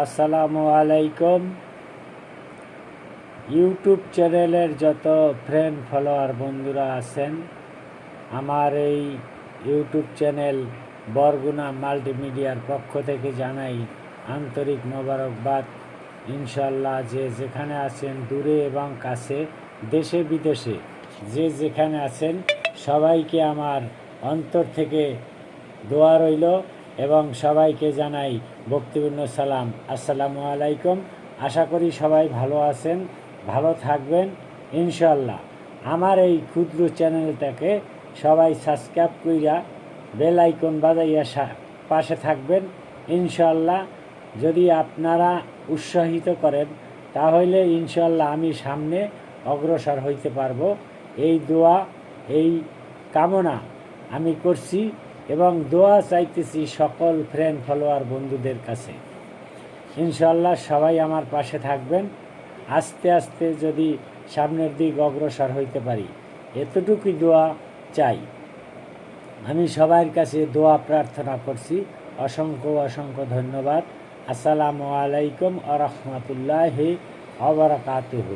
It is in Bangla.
আসসালামু আলাইকুম। ইউটিউব চ্যানেলের যত ফ্রেন্ড ফলোয়ার বন্ধুরা আছেন, আমার এই ইউটিউব চ্যানেল বরগুনা মাল্টিমিডিয়ার পক্ষ থেকে জানাই আন্তরিক মোবারকবাদ। ইনশাল্লাহ যে যেখানে আছেন, দূরে এবং কাছে, দেশে বিদেশে যে যেখানে আছেন, সবাইকে আমার অন্তর থেকে দোয়া রইল এবং সবাইকে জানাই ভক্তিপূর্ণ সালাম। আসসালামু আলাইকুম। আশা করি সবাই ভালো আছেন, ভালো থাকবেন ইনশাল্লাহ। আমার এই ক্ষুদ্র চ্যানেলটাকে সবাই সাবস্ক্রাইব কইরা বেল আইকন বাজাইয়া পাশে থাকবেন ইনশাল্লাহ। যদি আপনারা উৎসাহিত করেন তাহলে ইনশাল্লাহ আমি সামনে অগ্রসর হইতে পারবো। এই দোয়া, এই কামনা আমি করছি এবং দোয়া চাইতেছি সকল ফ্রেন্ড ফলোয়ার বন্ধুদের কাছে। ইনশাল্লাহ সবাই আমার পাশে থাকবেন। আস্তে আস্তে যদি সামনের দিক অগ্রসর হইতে পারি, এতটুকুই দোয়া চাই। আমি সবার কাছে দোয়া প্রার্থনা করছি। অসংখ্য অসংখ্য ধন্যবাদ। আসসালামু আলাইকুম ওয়া রাহমাতুল্লাহি ওয়া বারাকাতুহু।